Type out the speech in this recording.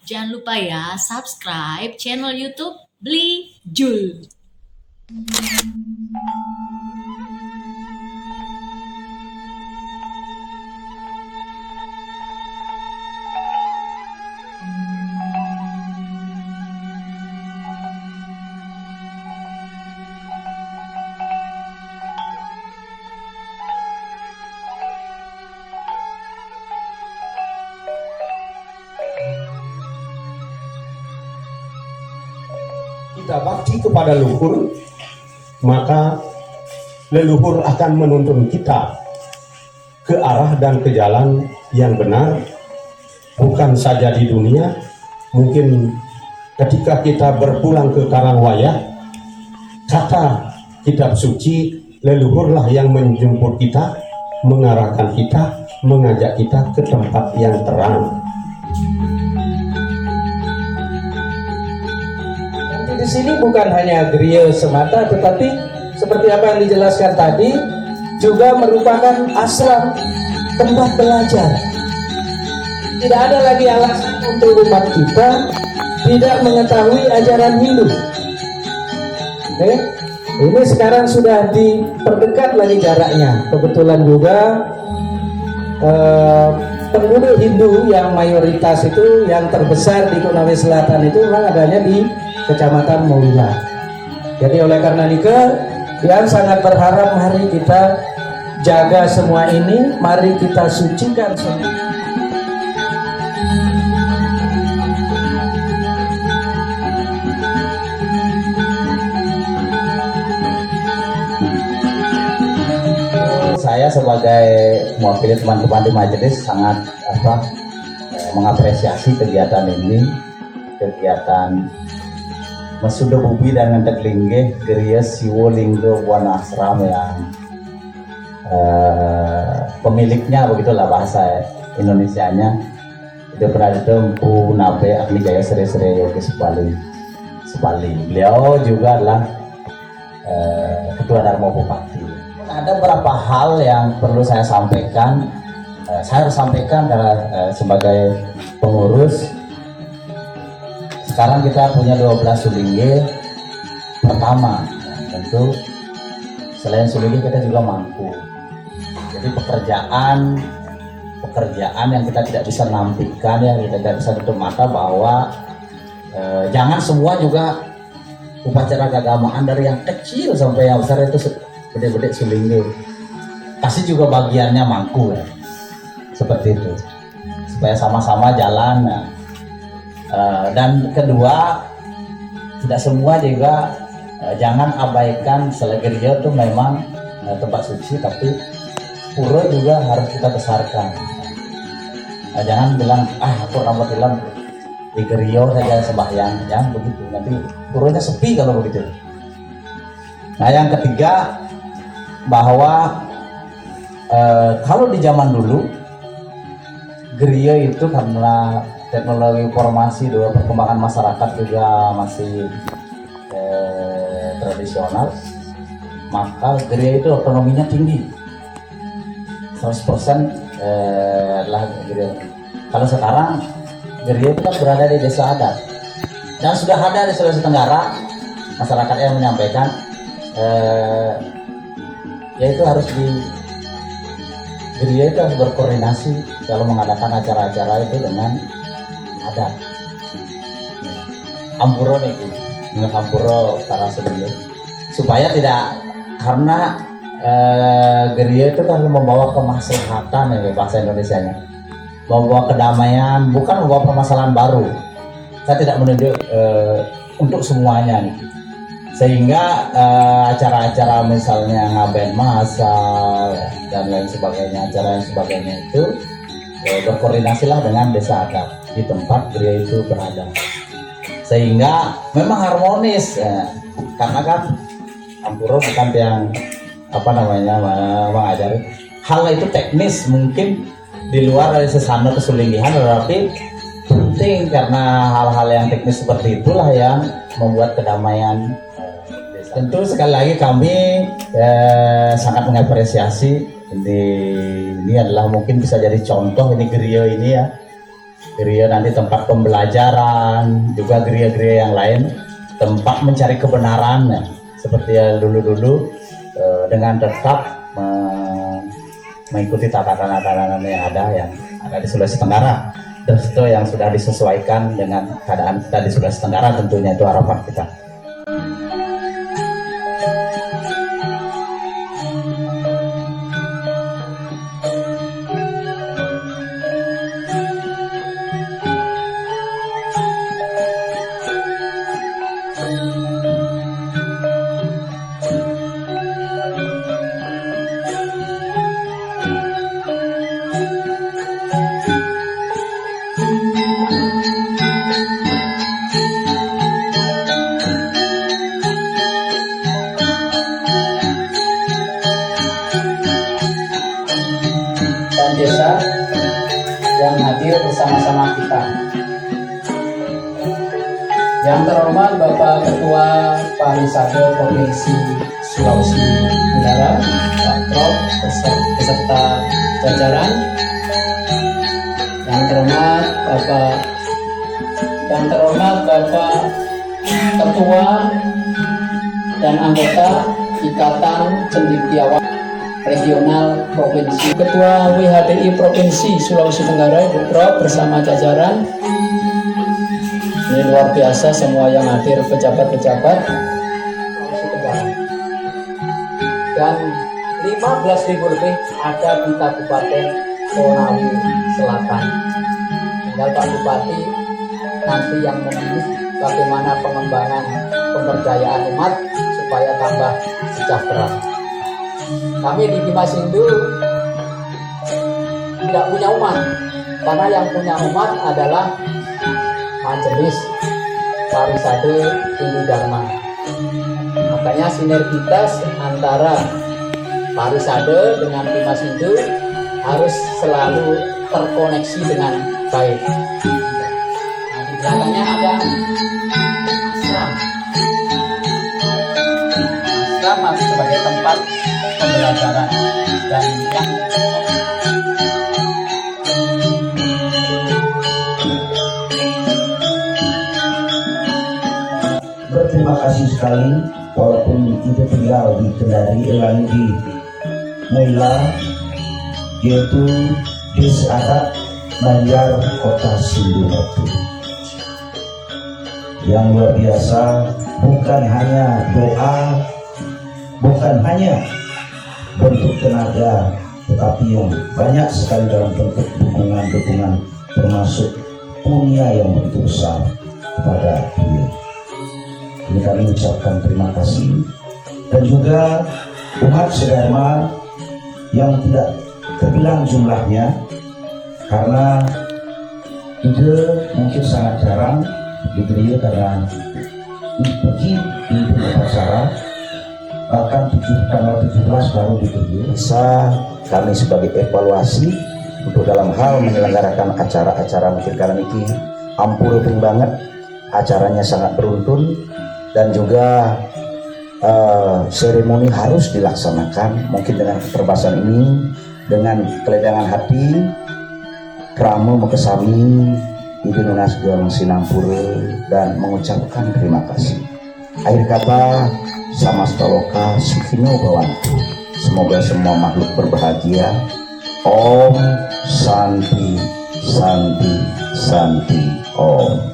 Jangan lupa ya subscribe channel YouTube Beli Jul. Kita bakti kepada leluhur, maka leluhur akan menuntun kita ke arah dan ke jalan yang benar, bukan saja di dunia. Mungkin ketika kita berpulang ke Karangwayah, kata kitab suci, leluhurlah yang menjemput kita, mengarahkan kita, mengajak kita ke tempat yang terang. Di sini bukan hanya griya semata, tetapi seperti apa yang dijelaskan tadi, juga merupakan asram, tempat belajar. Tidak ada lagi alasan untuk umat kita tidak mengetahui ajaran Hindu. Ini sekarang sudah diperdekat lagi jaraknya. Kebetulan juga penduduk Hindu yang mayoritas itu, yang terbesar di Konawe Selatan itu memang adanya di Kecamatan Mawila. Jadi oleh karena itu, yang sangat berharap mari kita jaga semua ini, mari kita sucikan semua. Saya sebagai mewakili teman-teman di majelis sangat mengapresiasi kegiatan ini, kegiatan Masuda Bubi dan Ngendek Linggih Griya Siwo Linggo Buana Asram yang pemiliknya, begitulah bahasa Indonesianya, itu Pradempu Nabe Agni Jaya Sri Sri Yogi Supali. Beliau juga adalah Ketua Dharma Bupati. Ada beberapa hal yang perlu saya sampaikan. Saya harus sampaikan karena sebagai pengurus. Sekarang kita punya 12 sulingge. Pertama, tentu selain sulingge kita juga mampu. Jadi pekerjaan yang kita tidak bisa nampikkan, ya kita tidak bisa tutup mata bahwa jangan semua juga upacara keagamaan dari yang kecil sampai yang besar itu gede-gede sulingge. Kasih juga bagiannya mangku, ya. Seperti itu, supaya sama-sama jalan. Ya. Dan kedua, tidak semua juga jangan abaikan Selageria itu memang tempat suci, tapi pura juga harus kita besarkan. Jangan bilang aku rambut hilang di Gerio saja sembahyang, jangan begitu, nanti puranya sepi kalau begitu. Nah yang ketiga, bahwa kalau di zaman dulu Geria itu karena teknologi informasi dan perkembangan masyarakat juga masih tradisional, maka Geria itu ekonominya tinggi, 100% adalah Geria. Kalau sekarang Geria itu kan berada di desa adat dan sudah ada di Sulawesi Tenggara masyarakat yang menyampaikan yaitu harus Geria itu harus berkoordinasi kalau mengadakan acara-acara itu dengan adat. Ampuro nih, dengan Ampuro para sebelum, supaya tidak, karena Geria itu kan membawa kemaslahatan, ya bahasa Indonesianya, membawa kedamaian, bukan membawa permasalahan baru. Saya tidak menunjuk untuk semuanya nih. Sehingga acara-acara misalnya ngaben masal dan lain sebagainya, acara yang sebagainya itu berkoordinasilah dengan desa adat di tempat Geria itu berada, sehingga memang harmonis, ya. Karena kan Ampuro bukan yang mengajari hal itu teknis, mungkin di luar dari sesana kesulinggihan, tetapi penting karena hal-hal yang teknis seperti itulah yang membuat kedamaian. Tentu sekali lagi kami sangat mengapresiasi ini adalah mungkin bisa jadi contoh ini Geria ini, ya, gereja nanti tempat pembelajaran, juga gereja-gereja yang lain tempat mencari kebenaran ya. Seperti yang dulu-dulu dengan tetap mengikuti tatanan-tatanan yang ada di Sulawesi Tenggara. Terus itu yang sudah disesuaikan dengan keadaan kita di Sulawesi Tenggara, tentunya itu harapan kita. Desa yang hadir bersama-sama kita. Yang terhormat Bapak Ketua Pariwisata Provinsi Sulawesi Tenggara, Pak Prof beserta jajaran. Yang terhormat Bapak Ketua dan anggota Ikatan Cendekiawan Regional Provinsi, Ketua WHDI Provinsi Sulawesi Tenggara, Ibu Prof bersama jajaran. Ini luar biasa semua yang hadir, pejabat-pejabat Sulawesi Tenggara. Dan 15.000 lebih ada di Kabupaten Konawe Selatan. Tinggal Pak Bupati nanti yang memilih bagaimana pengembangan pemberdayaan umat supaya tambah sejahtera. Kami di Dimas Hindu tidak punya umat, karena yang punya umat adalah Majelis Parisade Hindu Dharma. Makanya sinergitas antara Parisade dengan Dimas Hindu harus selalu terkoneksi dengan baik. Nah, di belakangnya ada asram. Asram sebagai tempat pembelajaran dan yang berterima kasih sekali walaupun kita tinggal di Kendari Elang di Mela, yaitu desa adat Banjar Kota Sindunatu. Yang luar biasa, bukan hanya doa, bukan hanya bentuk tenaga, tetapi yang banyak sekali dalam bentuk dukungan-dukungan, termasuk punya yang begitu besar kepada beliau. Ini kami ucapkan terima kasih, dan juga umat sedharma yang tidak terbilang jumlahnya, karena ide mungkin sangat jarang begitu ya, karena pergi di upacara bahkan tanggal 17 baru dituju. Bisa kami sebagai evaluasi untuk dalam hal menyelenggarakan acara-acara mungkin karena ini ampun banget, acaranya sangat beruntun, dan juga seremoni harus dilaksanakan mungkin dengan keterbatasan ini, dengan keledangan hati Krama Mekesami Ibu Nunas Gang Sinampura dan mengucapkan terima kasih. Akhir kata, samastaloka sukhino bhavantu. Semoga semua makhluk berbahagia. Om Santi Santi Santi Om.